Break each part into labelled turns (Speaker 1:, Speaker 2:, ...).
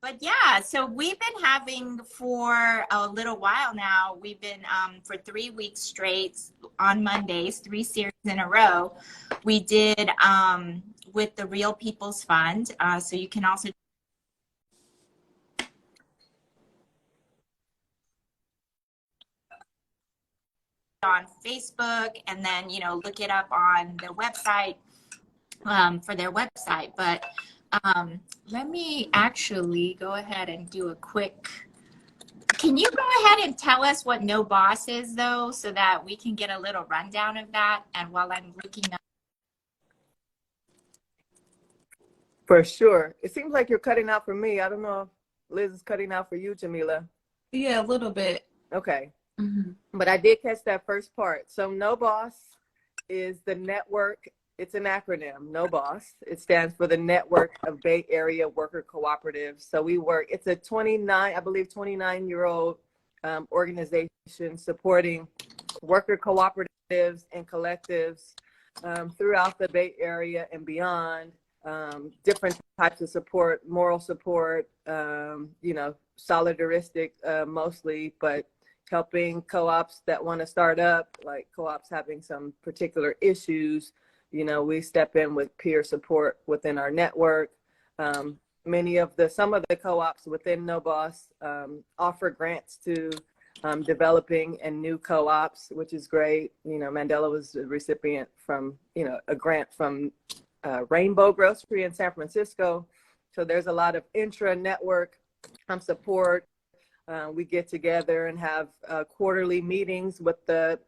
Speaker 1: But yeah, so we've been having for a little while now, we've been for 3 weeks straight on Mondays, 3 series in a row. We did with the Real People's Fund. So you can also on Facebook, and then, you know, look it up on their website for their website. But let me actually go ahead and do a quick. Can you go ahead and tell us what No Boss is, though, so that we can get a little rundown of that? And while I'm looking up.
Speaker 2: For sure. It seems like you're cutting out for me. I don't know if Liz is cutting out for you, Jameelah.
Speaker 3: Yeah, a little bit.
Speaker 2: Okay.
Speaker 3: Mm-hmm.
Speaker 2: But I did catch that first part. So No Boss is the network. It's an acronym, No Boss. It stands for the Network of Bay Area Worker Cooperatives. So we work, it's a 29-year-old organization supporting worker cooperatives and collectives throughout the Bay Area and beyond. Different types of support, moral support, you know, solidaristic mostly, but helping co-ops that want to start up, like co-ops having some particular issues. You know, we step in with peer support within our network. Some of the co-ops within No Boss offer grants to developing and new co-ops, which is great. You know, Mandela was a recipient from, you know, a grant from Rainbow Grocery in San Francisco. So there's a lot of intra-network support. We get together and have quarterly meetings with the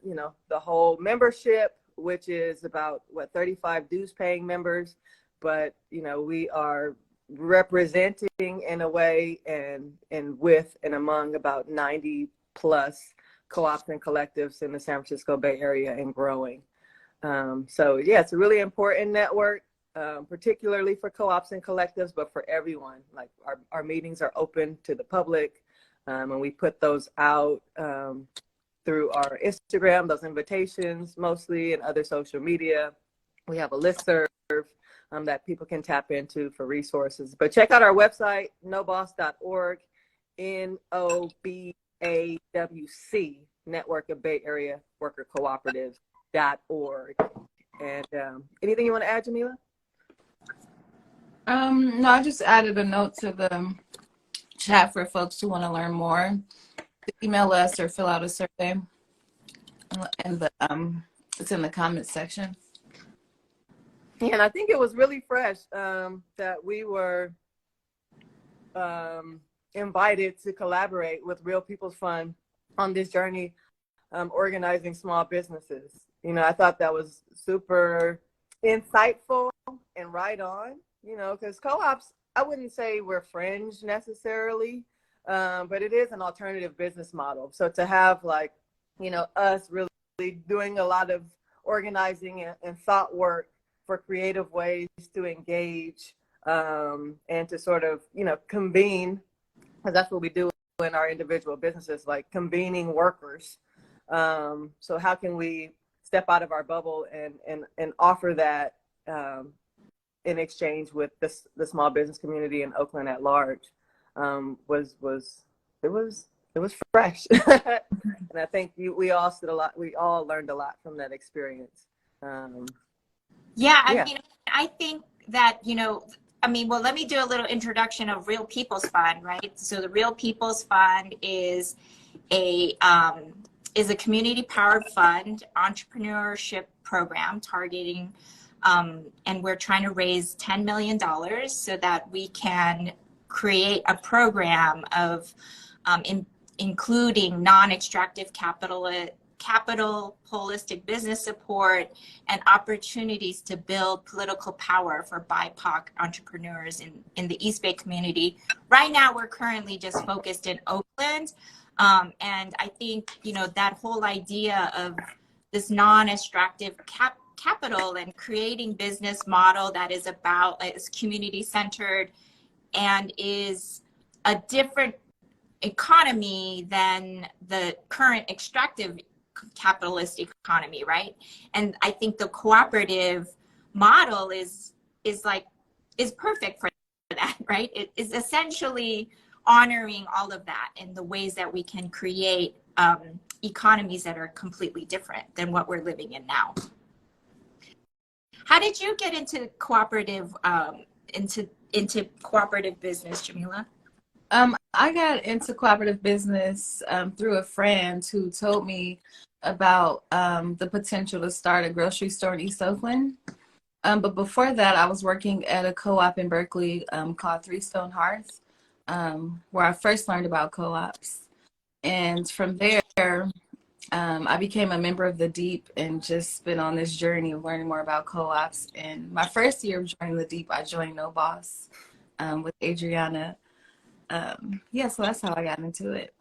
Speaker 2: whole membership, which is about 35 dues paying members. But, you know, we are representing in a way and with and among about 90 plus co-ops and collectives in the San Francisco Bay Area and growing. So yeah, it's a really important network, particularly for co-ops and collectives, but for everyone. Like our meetings are open to the public, and we put those out through our Instagram, those invitations mostly, and other social media. We have a listserv that people can tap into for resources. But check out our website, noboss.org, NOBAWC, Network of Bay Area Worker Cooperatives.org. And anything you want to add, Jameelah?
Speaker 3: No, I just added a note to the chat for folks who want to learn more. Email us or fill out a survey, and it's in the comments section.
Speaker 2: Yeah, and I think it was really fresh that we were invited to collaborate with Real People's Fund on this journey, organizing small businesses. You know, I thought that was super insightful and right on, you know, because co-ops, I wouldn't say we're fringe necessarily, but it is an alternative business model. So to have, like, you know, us really doing a lot of organizing and thought work for creative ways to engage and to sort of, you know, convene, because that's what we do in our individual businesses, like convening workers. So how can we step out of our bubble and offer that in exchange with the small business community in Oakland at large? Was fresh. And I think we all learned a lot from that experience.
Speaker 1: Yeah, I mean, I think that, you know, I mean, well, let me do a little introduction of Real People's Fund, right? So the Real People's Fund is a community-powered fund entrepreneurship program targeting, and we're trying to raise $10 million so that we can create a program of including non-extractive capital, holistic business support, and opportunities to build political power for BIPOC entrepreneurs in the East Bay community. Right now, we're currently just focused in Oakland. And I think, you know, that whole idea of this non-extractive capital and creating business model that is community-centered and is a different economy than the current extractive capitalist economy, right? And I think the cooperative model is perfect for that, right? It is essentially honoring all of that and the ways that we can create economies that are completely different than what we're living in now. How did you get into cooperative into cooperative business, Jameelah?
Speaker 3: I got into cooperative business through a friend who told me about the potential to start a grocery store in East Oakland. But before that, I was working at a co-op in Berkeley called Three Stone Hearth, where I first learned about co-ops. And from there, I became a member of the Deep and just been on this journey of learning more about co-ops. And my first year of joining the Deep, I joined No Boss with Adrionna. Yeah, so that's how I got into it.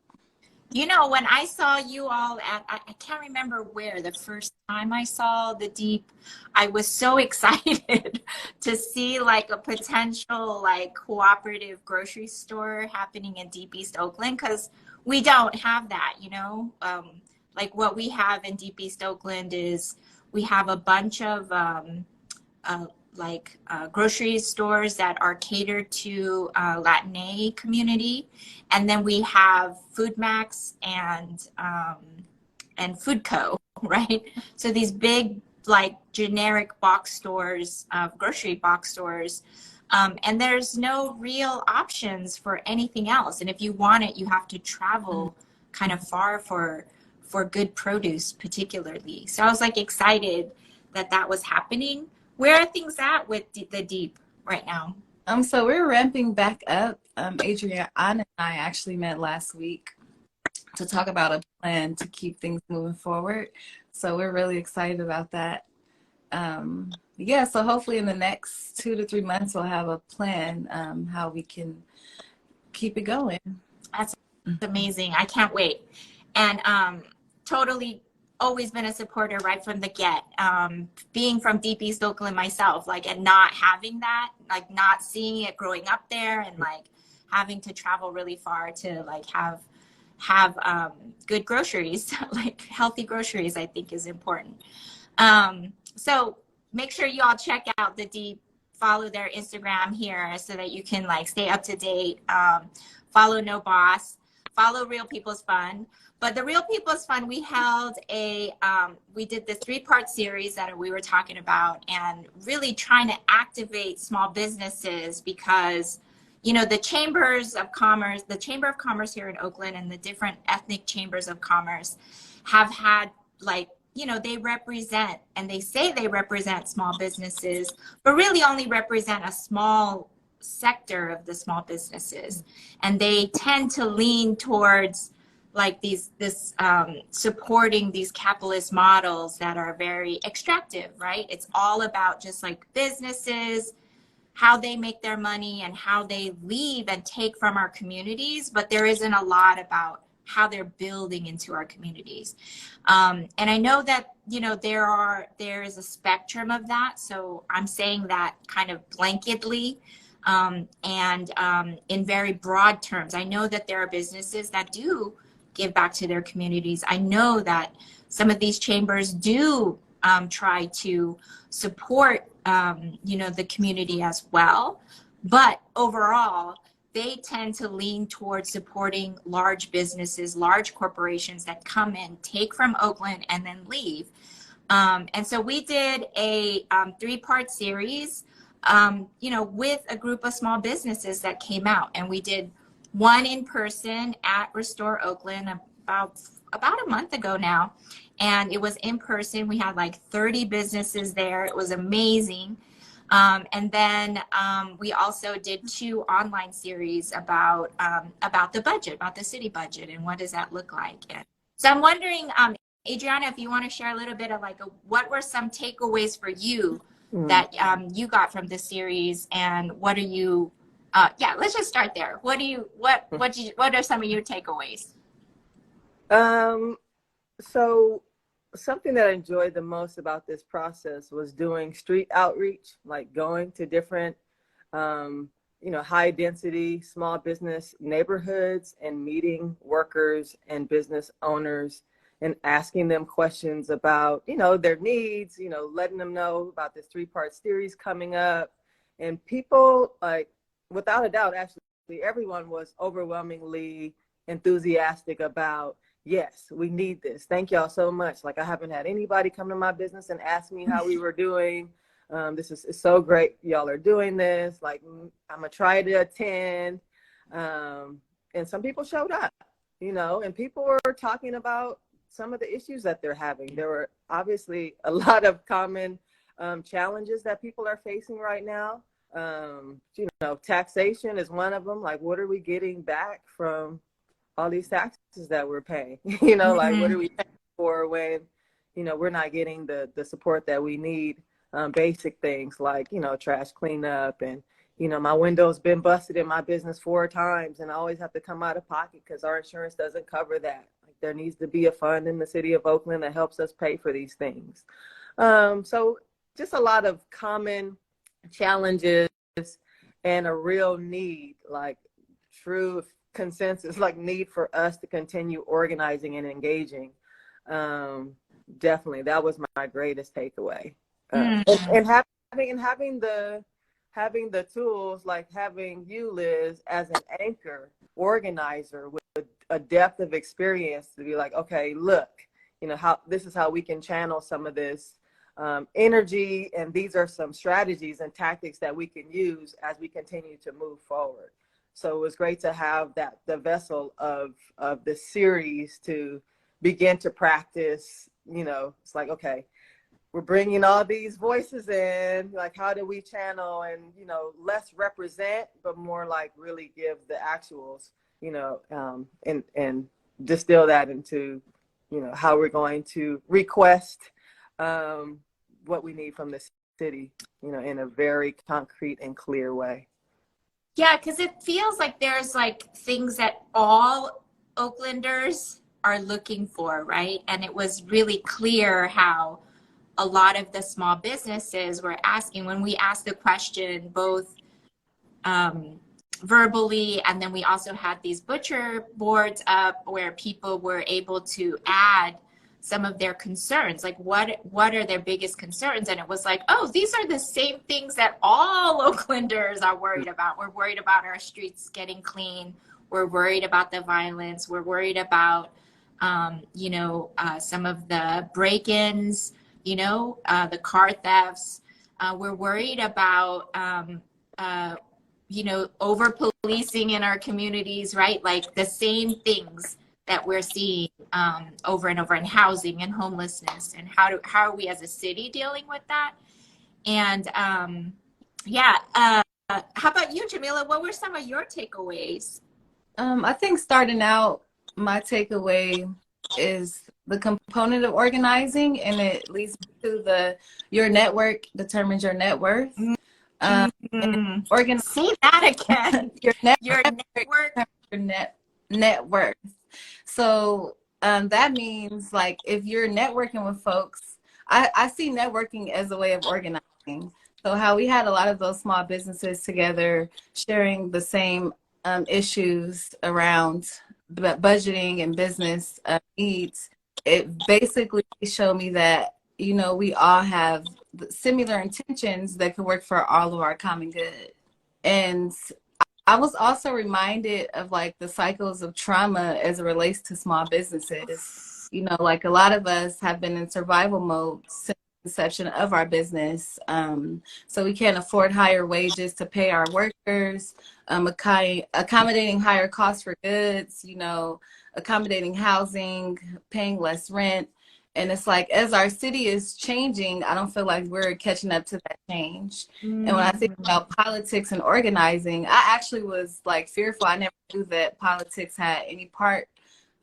Speaker 1: You know, when I saw you all at, I can't remember where, the first time I saw the Deep, I was so excited to see like a potential like cooperative grocery store happening in Deep East Oakland, because we don't have that, you know. Like what we have in Deep East Oakland is we have a bunch of grocery stores that are catered to Latin community, and then we have Food Max and Food Co. Right? So these big like generic box stores, grocery box stores, and there's no real options for anything else. And if you want it, you have to travel kind of far for good produce, particularly. So I was like excited that that was happening. Where are things at with the Deep right now?
Speaker 3: So we're ramping back up. Adriana and I actually met last week to talk about a plan to keep things moving forward. So we're really excited about that. Yeah, so hopefully in the next 2 to 3 months, we'll have a plan how we can keep it going.
Speaker 1: That's amazing. I can't wait. And totally always been a supporter right from the get. Being from Deep East Oakland myself, like, and not having that, like not seeing it growing up there, and like having to travel really far to like have good groceries, like healthy groceries, I think is important. So make sure you all check out the Deep, follow their Instagram here so that you can like stay up to date. Follow No Boss, follow Real People's Fun. But the Real People's Fund, we held we did the 3-part series that we were talking about, and really trying to activate small businesses, because, you know, the chambers of commerce, the Chamber of Commerce here in Oakland and the different ethnic chambers of commerce have had like, you know, they represent, and they say they represent small businesses, but really only represent a small sector of the small businesses. And they tend to lean towards like supporting these capitalist models that are very extractive, right? It's all about just like businesses, how they make their money and how they leave and take from our communities, but there isn't a lot about how they're building into our communities. And I know that, you know, there is a spectrum of that. So I'm saying that kind of blanketly, and in very broad terms. I know that there are businesses that do give back to their communities. I know that some of these chambers do try to support, you know, the community as well. But overall, they tend to lean towards supporting large businesses, large corporations that come in, take from Oakland, and then leave. And so we did a 3-part series, you know, with a group of small businesses that came out, and we did one in person at Restore Oakland about a month ago now. And it was in person. We had like 30 businesses there. It was amazing. And then we also did 2 online series about the budget, about the city budget, and what does that look like. And so I'm wondering, Adrionna, if you want to share a little bit of like what were some takeaways for you that you got from this series, and what are you? Yeah, let's just start there. What are some of your takeaways?
Speaker 2: So something that I enjoyed the most about this process was doing street outreach, like going to different, you know, high density small business neighborhoods and meeting workers and business owners and asking them questions about, you know, their needs, you know, letting them know about this 3-part series coming up. And people like without a doubt, actually, everyone was overwhelmingly enthusiastic about, yes, we need this. Thank y'all so much. Like, I haven't had anybody come to my business and ask me how we were doing. This is so great. Y'all are doing this. Like, I'm going to try to attend. And some people showed up, and people were talking about some of the issues that they're having. There were obviously a lot of common challenges that people are facing right now. Taxation is one of them. Like, what are we getting back from all these taxes that we're paying? Like, what are we paying for when, we're not getting the support that we need? Basic things like, trash cleanup, and, my window's been busted in my business 4 times and I always have to come out of pocket because our insurance doesn't cover that. Like, there needs to be a fund in the city of Oakland that helps us pay for these things. So just a lot of common challenges and a real need, like true consensus, like need for us to continue organizing and engaging. Definitely, that was my greatest takeaway. And having the tools, like having you, Liz, as an anchor organizer with a depth of experience to be like, okay, look, how this is how we can channel some of this energy, and these are some strategies and tactics that we can use as we continue to move forward. So it was great to have the vessel of this series to begin to practice. It's like, okay, we're bringing all these voices in, like, how do we channel and, less represent, but more like really give the actuals, and distill that into, how we're going to request what we need from the city, in a very concrete and clear way.
Speaker 1: Yeah, because it feels like there's like things that all Oaklanders are looking for, right? And it was really clear how a lot of the small businesses were asking when we asked the question, both verbally, and then we also had these butcher boards up where people were able to add some of their concerns, like what are their biggest concerns? And it was like, oh, these are the same things that all Oaklanders are worried about. We're worried about our streets getting clean. We're worried about the violence. We're worried about, some of the break-ins, the car thefts. We're worried about, over policing in our communities, right? Like the same things that we're seeing over and over in housing and homelessness, and how are we as a city dealing with that? And how about you, Jameelah? What were some of your takeaways?
Speaker 3: I think starting out, my takeaway is the component of organizing, and it leads to your network determines your net worth.
Speaker 1: Say that again. Your
Speaker 3: net worth. So that means, like, if you're networking with folks, I see networking as a way of organizing. So how we had a lot of those small businesses together sharing the same issues around budgeting and business needs, it basically showed me that, we all have similar intentions that could work for all of our common good. And I was also reminded of like the cycles of trauma as it relates to small businesses. Like a lot of us have been in survival mode since the inception of our business. So we can't afford higher wages to pay our workers, accommodating higher costs for goods, accommodating housing, paying less rent. And it's like, as our city is changing, I don't feel like we're catching up to that change. And when I think about politics and organizing, I actually was like fearful. I never knew that politics had any part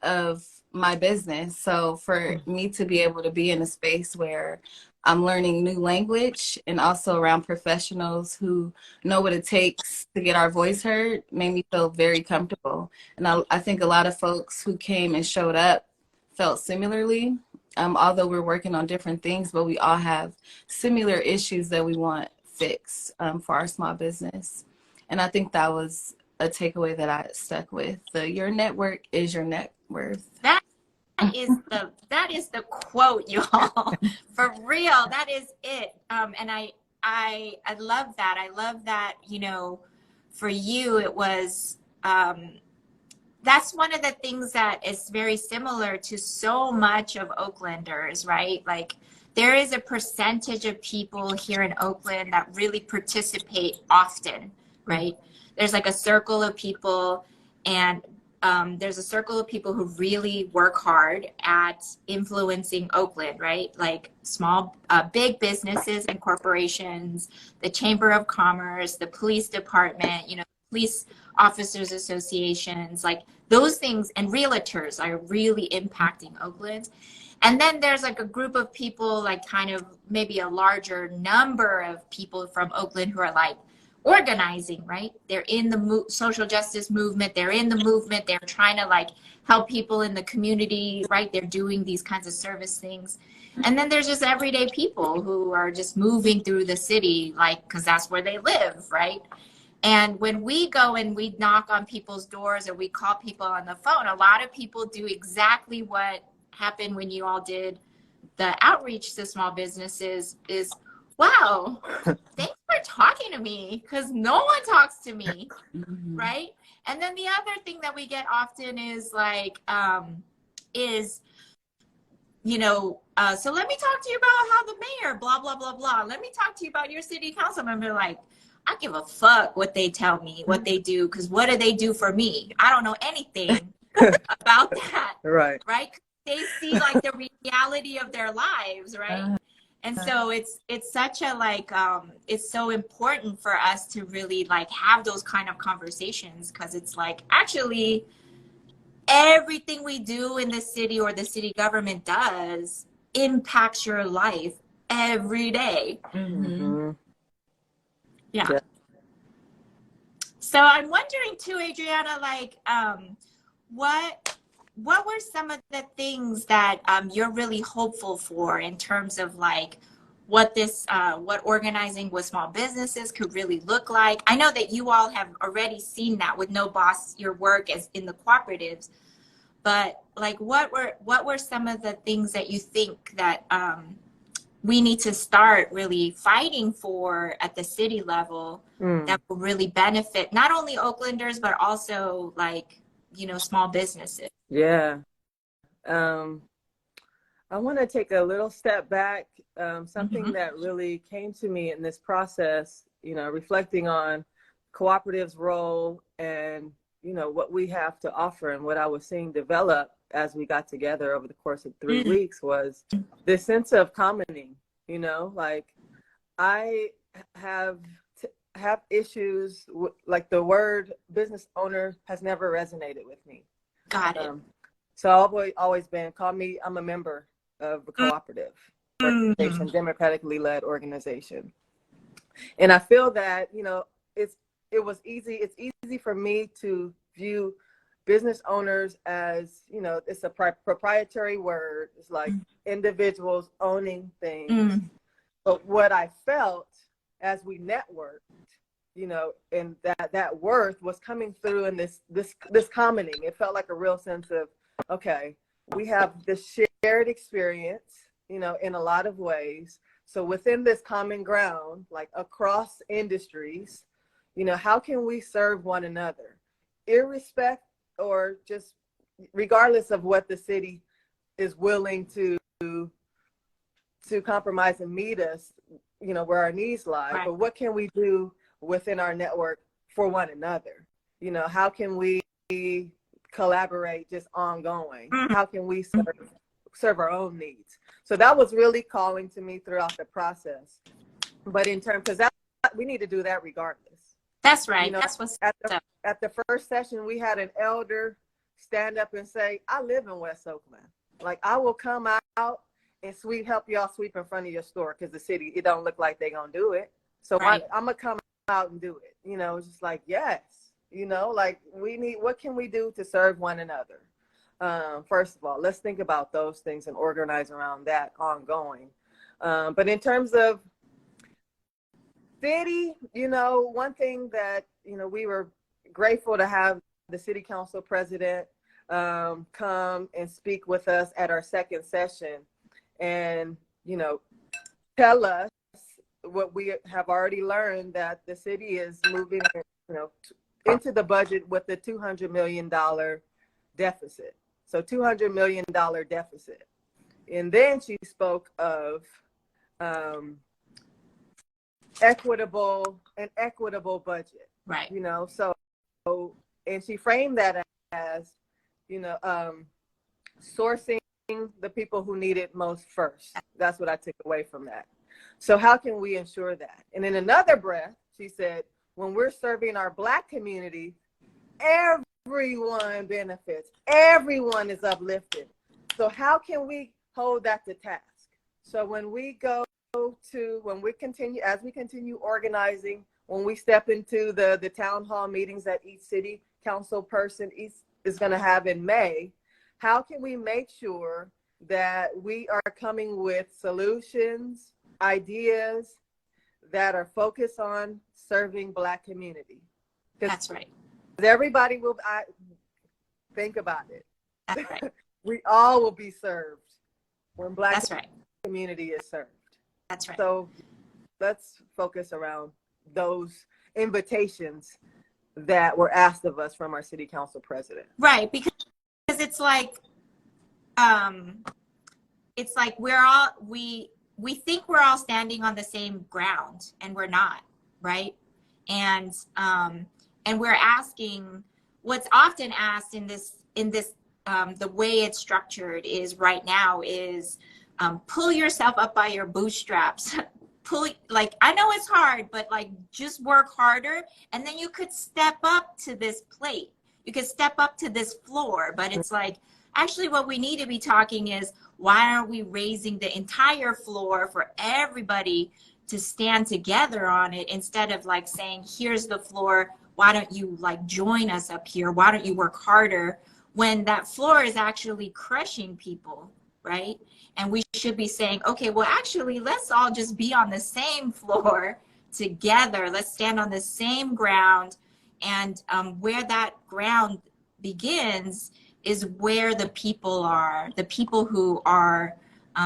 Speaker 3: of my business. So for me to be able to be in a space where I'm learning new language and also around professionals who know what it takes to get our voice heard made me feel very comfortable. And I think a lot of folks who came and showed up felt similarly. Although we're working on different things, but we all have similar issues that we want fixed for our small business. And I think that was a takeaway that I stuck with. Your network is your net worth.
Speaker 1: That is the quote, y'all. For real, that is it. And I love that. I love that, for you, it was, that's one of the things that is very similar to so much of Oaklanders, right? Like there is a percentage of people here in Oakland that really participate often, right? There's like a circle of people, and there's a circle of people who really work hard at influencing Oakland, right? Like small, big businesses and corporations, the Chamber of Commerce, the police department, you know, police officers associations, like those things, and realtors are really impacting Oakland. And then there's like a group of people, like kind of maybe a larger number of people from Oakland who are like organizing, right? They're in the social justice movement. They're in the movement. They're trying to like help people in the community, right? They're doing these kinds of service things. And then there's just everyday people who are just moving through the city, like, because that's where they live, right? And when we go and we knock on people's doors or we call people on the phone, a lot of people do exactly what happened when you all did the outreach to small businesses is, wow, thanks for talking to me, because no one talks to me, right? And then the other thing that we get often is like, you know, so let me talk to you about how the mayor, blah, blah, blah, blah. Let me talk to you about your city council member. Like, I give a fuck what they tell me, what they do, because what do they do for me? I don't know anything about that.
Speaker 2: Right.
Speaker 1: Right? They see like the reality of their lives, right? And so it's such a like, it's so important for us to really like have those kind of conversations, because it's like, actually, everything we do in the city or the city government does impacts your life every day. Yeah. So I'm wondering too, Adrionna, like, what were some of the things that you're really hopeful for in terms of like what this, what organizing with small businesses could really look like? I know that you all have already seen that with No Boss, your work as in the cooperatives, but like what were some of the things that you think that we need to start really fighting for at the city level that will really benefit not only Oaklanders, but also like, you know, small businesses?
Speaker 2: Yeah. I want to take a little step back. Something that really came to me in this process, you know, reflecting on cooperatives' role and, you know, what we have to offer and what I was seeing develop as we got together over the course of 3 weeks was this sense of commoning, you know, like I have issues with, like the word business owner has never resonated with me.
Speaker 1: Got it.
Speaker 2: So I've always been, I'm a member of a cooperative organization, democratically led organization. And I feel that, you know, it's easy for me to view business owners as, you know, it's a proprietary word. It's like individuals owning things. But what I felt as we networked, you know, and that worth was coming through in this commoning. It felt like a real sense of, okay, we have this shared experience, you know, in a lot of ways. So within this common ground, like across industries, you know, how can we serve one another, irrespective or just regardless of what the city is willing to compromise and meet us, you know, where our needs lie. Right. But what can we do within our network for one another? You know, how can we collaborate just ongoing? How can we serve our own needs? So that was really calling to me throughout the process. But in terms, because we need to do that regardless.
Speaker 1: That's right. You know, that's what's
Speaker 2: at the first session, we had an elder stand up and say, I live in West Oakland. Like, I will come out and help y'all sweep in front of your store, because the city, it don't look like they're going to do it. So right. I'm going to come out and do it. You know, it's just like, yes, you know, like what can we do to serve one another? First of all, let's think about those things and organize around that ongoing. But in terms of city, you know, one thing that, you know, we were grateful to have the city council president come and speak with us at our second session and, you know, tell us what we have already learned, that the city is moving you know, into the budget with the $200 million deficit. So $200 million deficit. And then she spoke of an equitable budget.
Speaker 1: Right.
Speaker 2: You know, so, and she framed that as, you know, sourcing the people who need it most first. That's what I took away from that. So how can we ensure that? And in another breath, she said, when we're serving our Black community, everyone benefits. Everyone is uplifted. So how can we hold that to task? So when we continue organizing, when we step into the town hall meetings that each city council person is going to have in May, how can we make sure that we are coming with solutions, ideas that are focused on serving Black community?
Speaker 1: That's right.
Speaker 2: Everybody will think about it.
Speaker 1: That's right.
Speaker 2: We all will be served when Black
Speaker 1: That's right.
Speaker 2: community is served.
Speaker 1: That's right.
Speaker 2: So let's focus around those invitations that were asked of us from our city council president.
Speaker 1: Right, because it's like we think we're all standing on the same ground, and we're not, right? And we're asking, what's often asked in this the way it's structured is right now is pull yourself up by your bootstraps. I know it's hard, but like just work harder, and then you could step up to this plate. You could step up to this floor, but it's like, actually what we need to be talking is, why aren't we raising the entire floor for everybody to stand together on it, instead of like saying, here's the floor, why don't you like join us up here? Why don't you work harder? When that floor is actually crushing people, right? And we should be saying, okay, well, actually, let's all just be on the same floor together. Let's stand on the same ground. And where that ground begins is where the people are, the people who are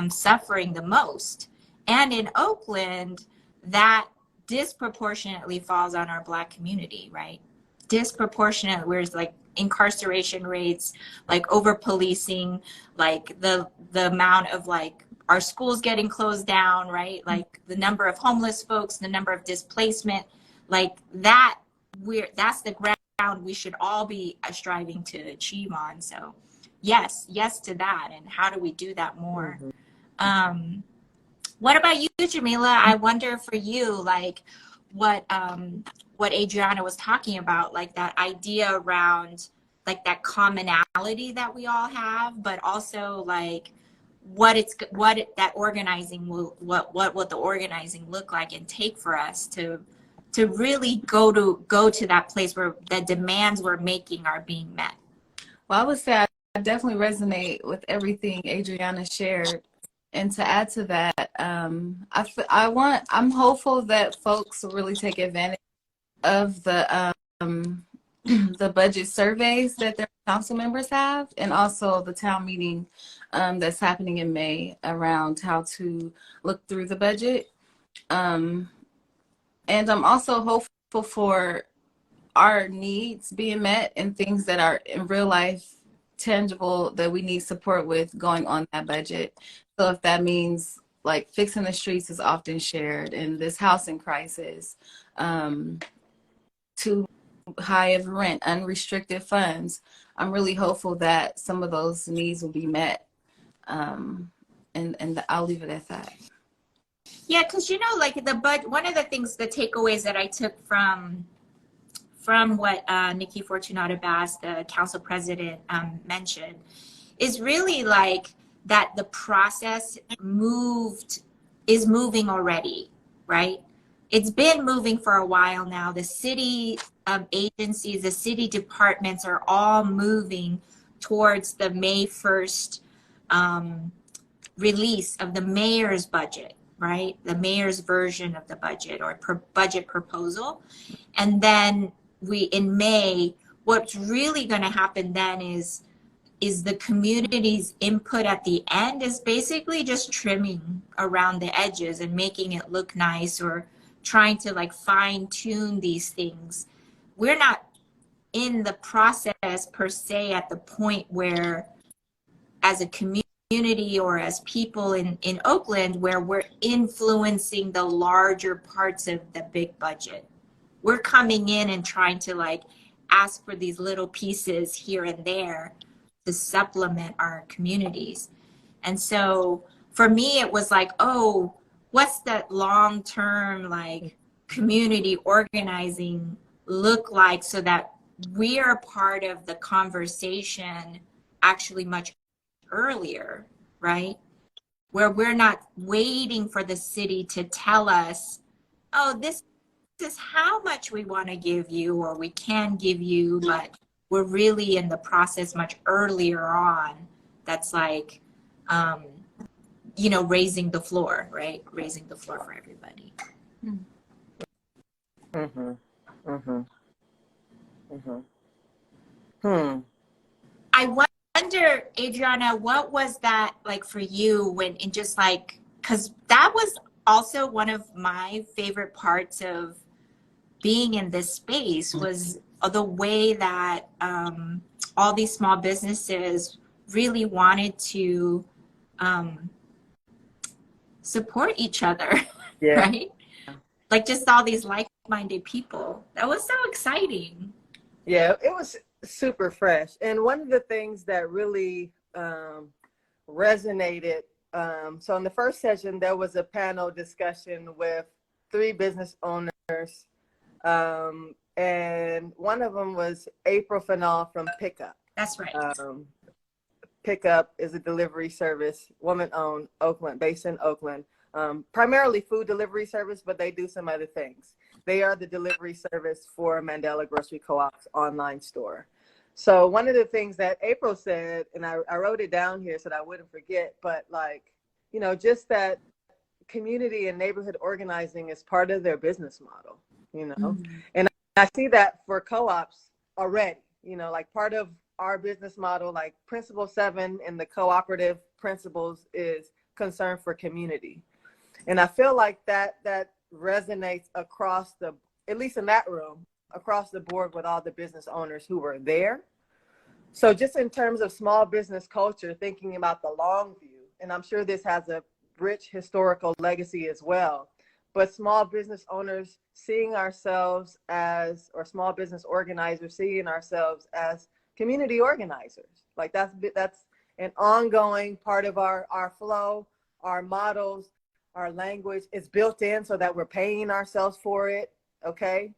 Speaker 1: suffering the most. And in Oakland, that disproportionately falls on our Black community, right? Disproportionate, whereas like incarceration rates, like over policing, like the amount of like our schools getting closed down, right? Like the number of homeless folks, the number of displacement, like that, that's the ground we should all be striving to achieve on. So yes to that. And how do we do that more? Mm-hmm. What about you, Jameelah? I wonder for you, like what Adrionna was talking about, like that idea around like that commonality that we all have, but also like what the organizing look like and take for us to really go to that place where the demands we're making are being met.
Speaker 3: Well, I would say I definitely resonate with everything Adrionna shared. And to add to that, I'm hopeful that folks will really take advantage of the budget surveys that their council members have, and also the town meeting that's happening in May around how to look through the budget. And I'm also hopeful for our needs being met and things that are in real life tangible that we need support with going on that budget. So if that means like fixing the streets is often shared, and this housing crisis, too high of rent, unrestricted funds, I'm really hopeful that some of those needs will be met. And I'll leave it at that.
Speaker 1: Yeah, because like one of the things, the takeaways that I took from what Nikki Fortunato Bass, the council president, mentioned, is really like that the process is moving already, right? It's been moving for a while now. The city agencies, the city departments are all moving towards the May 1st release of the mayor's budget, right? The mayor's version of the budget or budget proposal. And then in May, what's really going to happen then is the community's input at the end is basically just trimming around the edges and making it look nice, or trying to like fine tune these things. we're not in the process per se at the point where as a community or as people in Oakland where we're influencing the larger parts of the big budget. We're coming in and trying to like ask for these little pieces here and there to supplement our communities. And so for me, it was like, oh, what's that long-term like community organizing look like so that we are part of the conversation actually much earlier, right? Where we're not waiting for the city to tell us, oh, this is how much we want to give you or we can give you, but we're really in the process much earlier on. That's like, you know, raising the floor, right? Raising the floor for everybody.
Speaker 2: Mm-hmm. Mm-hmm. Mm-hmm. Hmm.
Speaker 1: I wonder, Adrionna, what was that like for you when in just like, because that was also one of my favorite parts of being in this space was the way that all these small businesses really wanted to support each other,
Speaker 2: Yeah.
Speaker 1: right? Like just all these like-minded people. That was so exciting.
Speaker 2: Yeah, it was super fresh. And one of the things that really resonated, so in the first session, there was a panel discussion with 3 business owners. And one of them was April Fanal from Pickup.
Speaker 1: That's right.
Speaker 2: Pickup is a delivery service, woman-owned, Oakland, based in Oakland. Primarily food delivery service, but they do some other things. They are the delivery service for Mandela Grocery Co-op's online store. So one of the things that April said, and I wrote it down here so that I wouldn't forget, but like, you know, just that community and neighborhood organizing is part of their business model, you know? Mm-hmm. And I see that for co-ops already, you know, like part of our business model, like principle 7 in the cooperative principles is concern for community. And I feel like that resonates across the, at least in that room, across the board with all the business owners who were there. So just in terms of small business culture, thinking about the long view, and I'm sure this has a rich historical legacy as well, but small business owners seeing ourselves as, or small business organizers seeing ourselves as community organizers. Like that's an ongoing part of our flow, our models, our language is built in so that we're paying ourselves for it. Okay.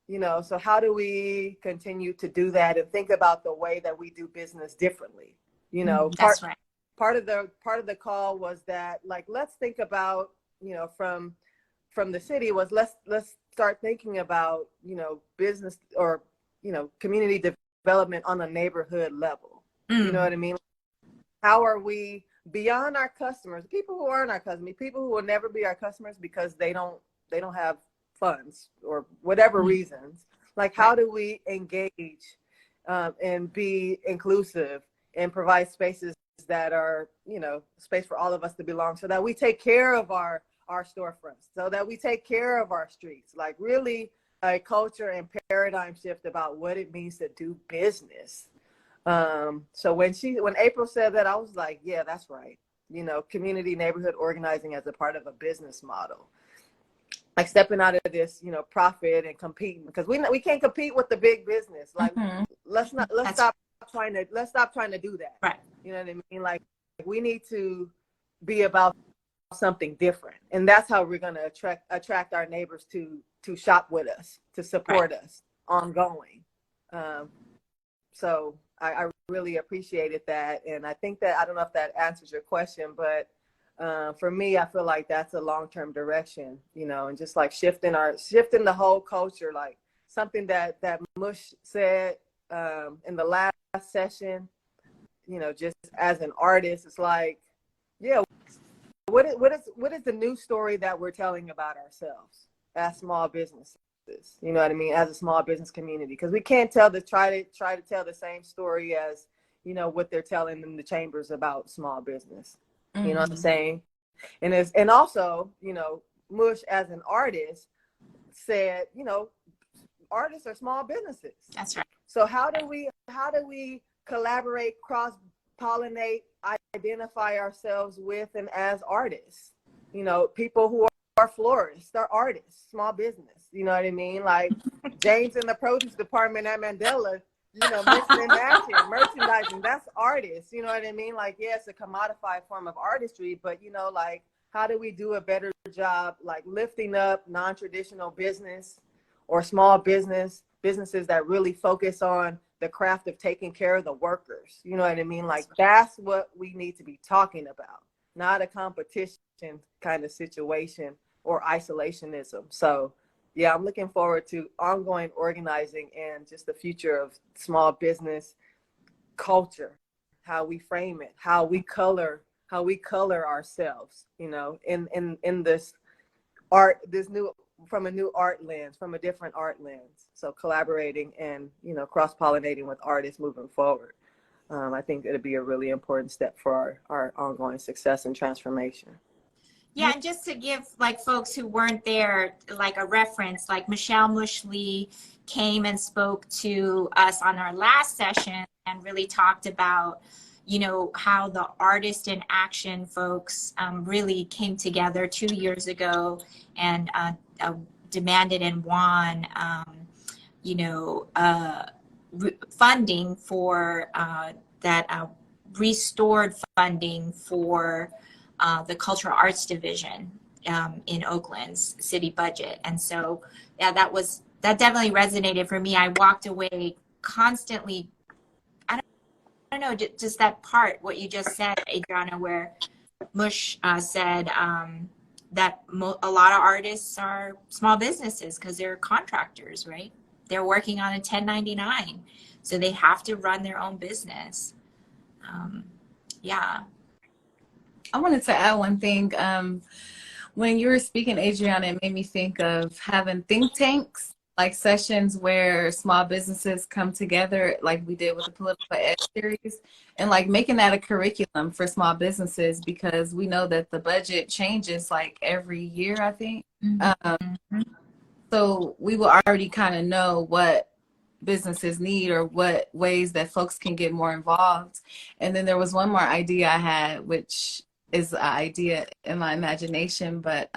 Speaker 2: You know, so how do we continue to do that and think about the way that we do business differently? You know,
Speaker 1: that's right.
Speaker 2: Part of the call was that, like, let's think about, you know, from the city was let's start thinking about, you know, business or, you know, community development on a neighborhood level. You know what I mean? How are we beyond our customers, people who aren't our customers, people who will never be our customers because they don't have funds or whatever reasons, like how do we engage and be inclusive and provide spaces that are, you know, space for all of us to belong, so that we take care of our storefronts, so that we take care of our streets, like really a culture and paradigm shift about what it means to do business. So when April said that, I was like, yeah, that's right. You know, community neighborhood organizing as a part of a business model, like stepping out of this, you know, profit and competing, because we can't compete with the big business. Like, let's stop trying to do that.
Speaker 1: Right.
Speaker 2: You know what I mean? Like, we need to be about something different, and that's how we're going to attract our neighbors to shop with us, to support us ongoing. So I really appreciated that, and I think that, I don't know if that answers your question, but for me, I feel like that's a long-term direction, you know, and just like shifting the whole culture, like something that Mush said in the last session, you know, just as an artist, it's like, yeah, what is the new story that we're telling about ourselves as small businesses? You know what I mean? As a small business community, because we can't try to tell the same story as, you know, what they're telling in the chambers about small business. You know what I'm saying? And also, you know, Mush as an artist said, you know, artists are small businesses.
Speaker 1: That's right.
Speaker 2: So how do we collaborate, cross-pollinate, identify ourselves with and as artists? You know, people who are florists, they're artists, small business. You know what I mean? Like James in the produce department at Mandela, you know, mixing and matching, merchandising, that's artists. You know what I mean? Like, yeah, it's a commodified form of artistry, but you know, like, how do we do a better job, like lifting up non-traditional business or small businesses that really focus on the craft of taking care of the workers? You know what I mean? Like, that's what we need to be talking about, not a competition kind of situation or isolationism. So yeah, I'm looking forward to ongoing organizing and just the future of small business culture, how we frame it, how we color ourselves, you know, in this art, from a new art lens, from a different art lens. So collaborating and, you know, cross-pollinating with artists moving forward. I think it'll be a really important step for our ongoing success and transformation.
Speaker 1: Yeah, and just to give like folks who weren't there, like a reference, like Michelle Mushley came and spoke to us on our last session and really talked about, you know, how the Artist in Action folks really came together 2 years ago and demanded and won, you know, funding for that restored funding for the Cultural Arts Division in Oakland's city budget. And so, yeah, that definitely resonated for me. I walked away constantly, I don't know, just that part, what you just said, Adrionna, where Mush said that a lot of artists are small businesses because they're contractors, right? They're working on a 1099, so they have to run their own business. Yeah.
Speaker 3: I wanted to add one thing. When you were speaking, Adrionna, it made me think of having think tanks, like sessions where small businesses come together, like we did with the Political Ed series, and like making that a curriculum for small businesses, because we know that the budget changes like every year, I think.
Speaker 1: Mm-hmm.
Speaker 3: So we will already kind of know what businesses need or what ways that folks can get more involved. And then there was one more idea I had, which is an idea in my imagination, but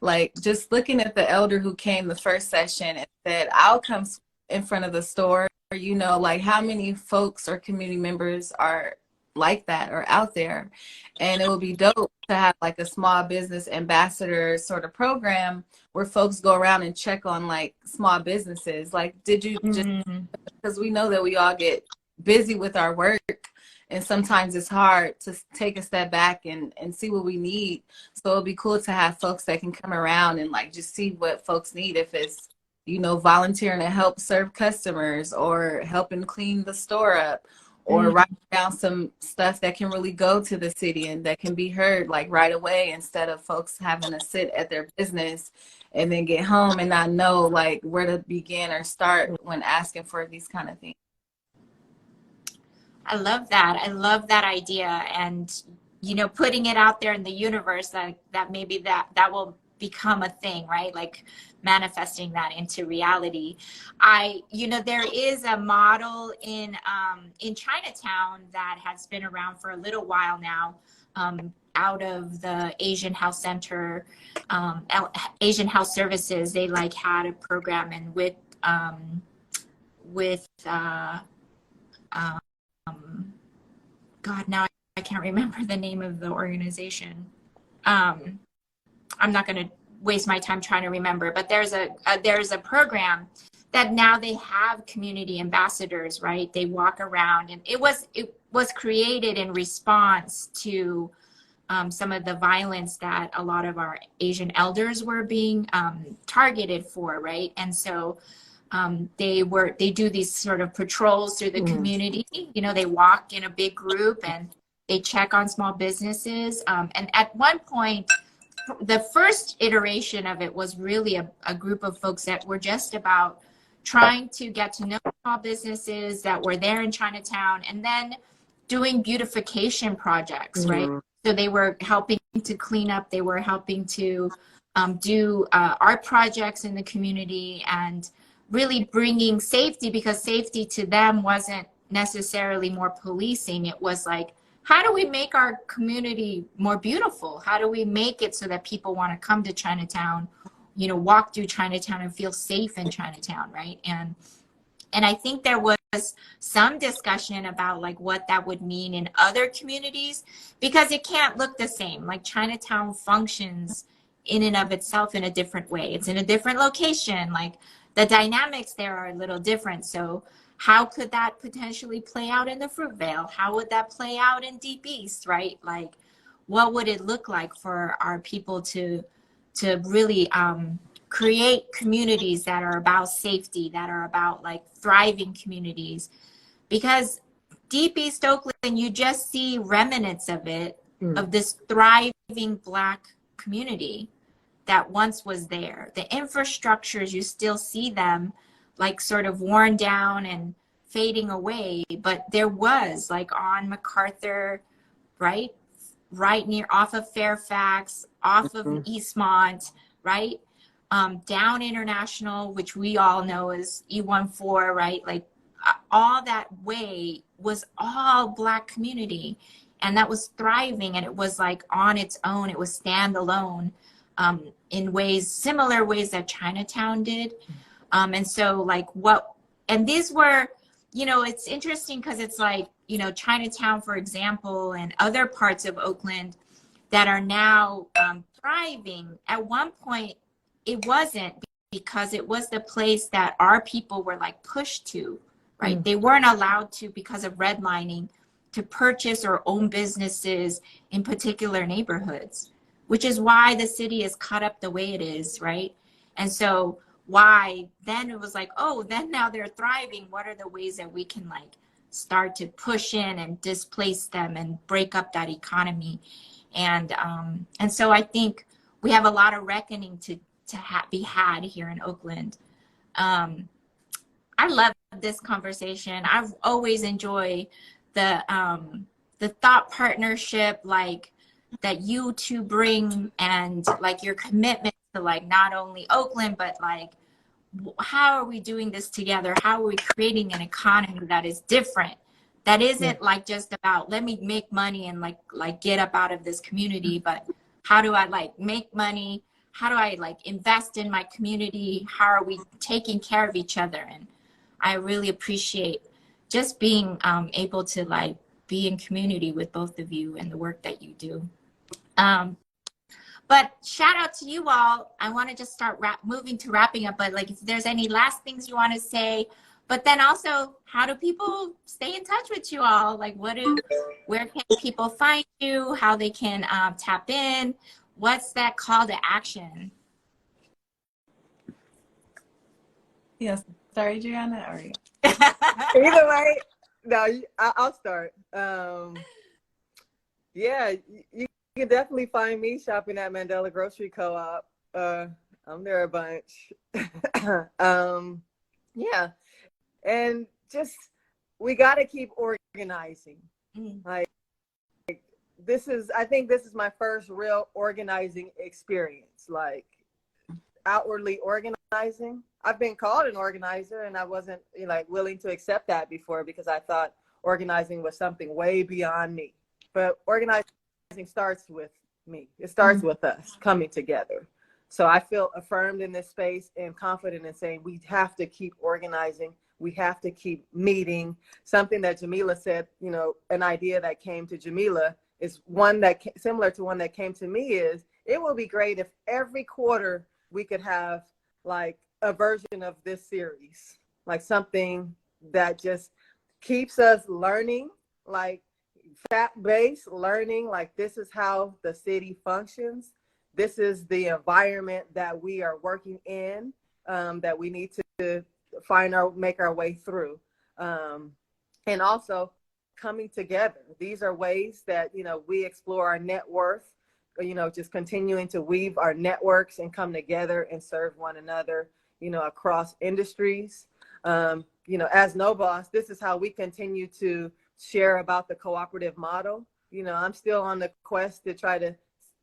Speaker 3: like just looking at the elder who came the first session and said, I'll come in front of the store, you know, like how many folks or community members are like that or out there. And it would be dope to have like a small business ambassador sort of program where folks go around and check on like small businesses. Like, did you just, because we know that we all get busy with our work, and sometimes it's hard to take a step back and see what we need. So it'd be cool to have folks that can come around and like just see what folks need. If it's, you know, volunteering to help serve customers or helping clean the store up, or write down some stuff that can really go to the city and that can be heard like right away, instead of folks having to sit at their business and then get home and not know like where to begin or start when asking for these kind of things.
Speaker 1: I love that. I love that idea. And, you know, putting it out there in the universe that maybe that will become a thing, right? Like manifesting that into reality. You know, there is a model in Chinatown that has been around for a little while now, out of the Asian House Center, Asian House Services. They like had a program, and with God, now I can't remember the name of the organization. I'm not going to waste my time trying to remember, but there's a program that now they have community ambassadors, right? They walk around, and it was created in response to some of the violence that a lot of our Asian elders were being targeted for, right? And so they do these sort of patrols through the community. You know, they walk in a big group and they check on small businesses. And at one point, the first iteration of it was really a group of folks that were just about trying to get to know small businesses that were there in Chinatown, and then doing beautification projects, right? So they were helping to clean up, they were helping to do art projects in the community, and really bringing safety, because safety to them wasn't necessarily more policing. It was like, how do we make our community more beautiful? How do we make it so that people want to come to Chinatown, you know, walk through Chinatown and feel safe in Chinatown, right? And I think there was some discussion about like what that would mean in other communities, because it can't look the same. Like Chinatown functions in and of itself in a different way. It's in a different location. Like the dynamics there are a little different. So how could that potentially play out in the Fruitvale? How would that play out in Deep East, right? Like, what would it look like for our people to really create communities that are about safety, that are about like thriving communities? Because Deep East Oakland, you just see remnants of it, of this thriving Black community that once was there. The infrastructures, you still see them like sort of worn down and fading away, but there was like on MacArthur, right near, off of Fairfax, off of Eastmont, right, down International, which we all know as E14, right, like all that way was all Black community, and that was thriving, and it was like on its own, it was standalone, in ways, similar ways that Chinatown did. And so like and these were, you know, it's interesting because it's like, you know, Chinatown, for example, and other parts of Oakland that are now thriving. At one point, it wasn't, because it was the place that our people were like pushed to, right? They weren't allowed to, because of redlining, to purchase or own businesses in particular neighborhoods, which is why the city is cut up the way it is, right? And so why then it was like, oh, then now they're thriving. What are the ways that we can like start to push in and displace them and break up that economy? And so I think we have a lot of reckoning to be had here in Oakland. I love this conversation. I've always enjoyed the thought partnership, like that you two bring, and like your commitment to like not only Oakland, but like how are we doing this together? How are we creating an economy that is different, that isn't like just about let me make money and like get up out of this community, but how do I like make money? How do I like invest in my community? How are we taking care of each other? And I really appreciate just being able to like be in community with both of you and the work that you do. But shout out to you all. I want to just start moving to wrapping up, but like if there's any last things you want to say, but then also how do people stay in touch with you all? Like where can people find you? How they can tap in? What's that call to action?
Speaker 3: Yes. Sorry, Adriana. Or
Speaker 2: Either way, no, I'll start. Yeah, you can definitely find me shopping at Mandela Grocery Co-op. I'm there a bunch. Yeah, and just we got to keep organizing. Like I think this is my first real organizing experience, like outwardly organizing. I've been called an organizer, and I wasn't like willing to accept that before, because I thought organizing was something way beyond me. But organizing starts with me. It starts with us coming together. So I feel affirmed in this space and confident in saying we have to keep organizing. We have to keep meeting. Something that Jameelah said, you know, an idea that came to Jameelah is one that similar to one that came to me is, it will be great if every quarter we could have like a version of this series, like something that just keeps us learning, like fact-based learning, like this is how the city functions. This is the environment that we are working in, that we need to make our way through. And also coming together. These are ways that, you know, we explore our net worth, you know, just continuing to weave our networks and come together and serve one another, you know, across industries. You know, as No Boss, this is how we continue to share about the cooperative model. You know, I'm still on the quest to try to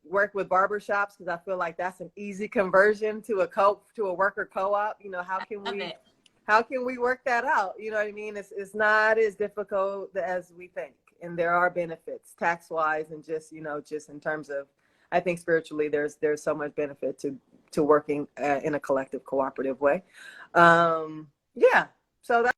Speaker 2: work with barbershops, because I feel like that's an easy conversion to a worker co-op. You know, how can we how can we work that out? You know what I mean? It's not as difficult as we think. And there are benefits tax-wise and just, you know, just in terms of, I think spiritually, there's so much benefit to working in a collective cooperative way. Yeah. So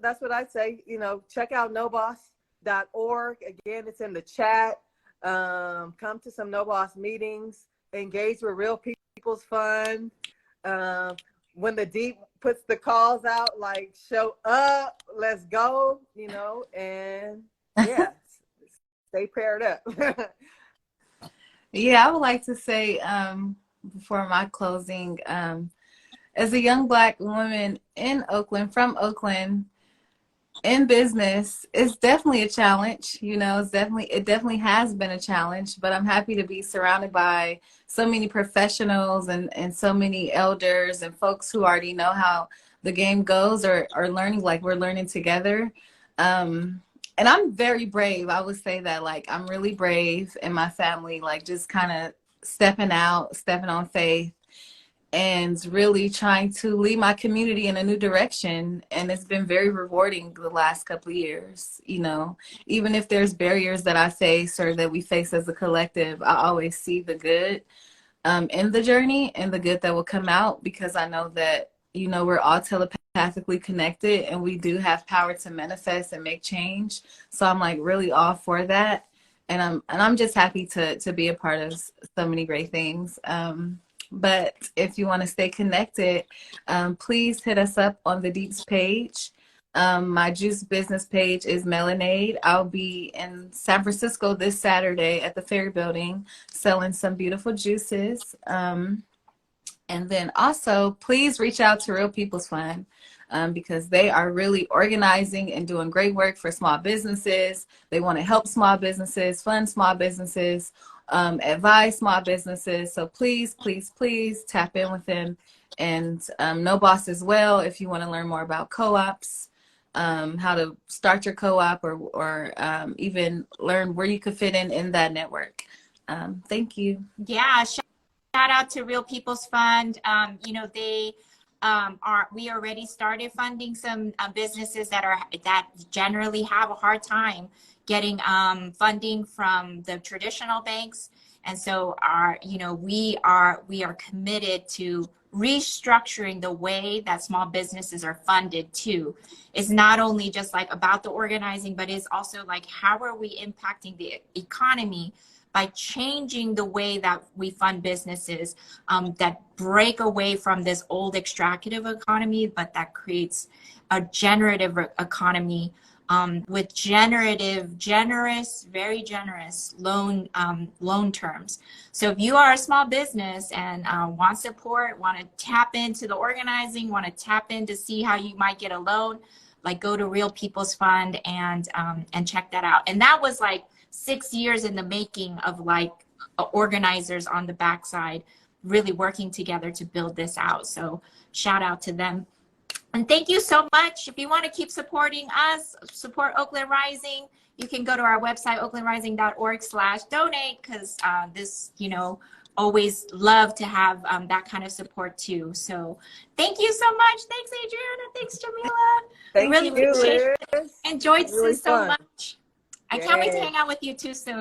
Speaker 2: that's what I say. You know, check out noboss.org. Again, it's in the chat. Come to some No Boss meetings. Engage with Real People's Fund. When the deep puts the calls out, like show up, let's go, you know, and yeah, stay paired up.
Speaker 3: Yeah, I would like to say before my closing, as a young Black woman in Oakland, from Oakland, in business, it's definitely a challenge. You know, it definitely has been a challenge, but I'm happy to be surrounded by so many professionals and so many elders and folks who already know how the game goes or are learning, like we're learning together. And I'm very brave. I would say that, like, I'm really brave in my family, like just kind of stepping out, stepping on faith, and really trying to lead my community in a new direction. And it's been very rewarding the last couple of years. You know, even if there's barriers that I face or that we face as a collective, I always see the good in the journey and the good that will come out, because I know that, you know, we're all telepathically connected and we do have power to manifest and make change. So I'm like really all for that. And I'm just happy to be a part of so many great things. But if you want to stay connected, please hit us up on the Deeps page. My juice business page is Melan-AID. I'll be in San Francisco this Saturday at the Ferry Building selling some beautiful juices. And then also, please reach out to Real People's Fund because they are really organizing and doing great work for small businesses. They want to help small businesses, fund small businesses, advise small businesses. So please, please, please tap in with them. And No Boss as well, if you want to learn more about co-ops, how to start your co-op or even learn where you could fit in that network. Thank you.
Speaker 1: Yeah, shout out to Real People's Fund. You know, we already started funding some businesses that generally have a hard time getting funding from the traditional banks. And so we are committed to restructuring the way that small businesses are funded too. It's not only just like about the organizing, but it's also like, how are we impacting the economy by changing the way that we fund businesses that break away from this old extractive economy, but that creates a generative economy with very generous loan terms. So if you are a small business and want support, want to tap into the organizing, want to tap in to see how you might get a loan, like go to Real People's Fund and check that out. And that was like 6 years in the making of like organizers on the backside really working together to build this out. So shout out to them. And thank you so much. If you want to keep supporting us, support Oakland Rising, you can go to our website, oaklandrising.org/donate, because this, you know, always love to have that kind of support too. So thank you so much. Thanks, Adrionna. Thanks, Jameelah.
Speaker 2: Thank
Speaker 1: really
Speaker 2: you,
Speaker 1: appreciate
Speaker 2: Liz.
Speaker 1: it. Enjoyed
Speaker 2: really
Speaker 1: this so
Speaker 2: fun.
Speaker 1: much. I can't wait to hang out with you too soon.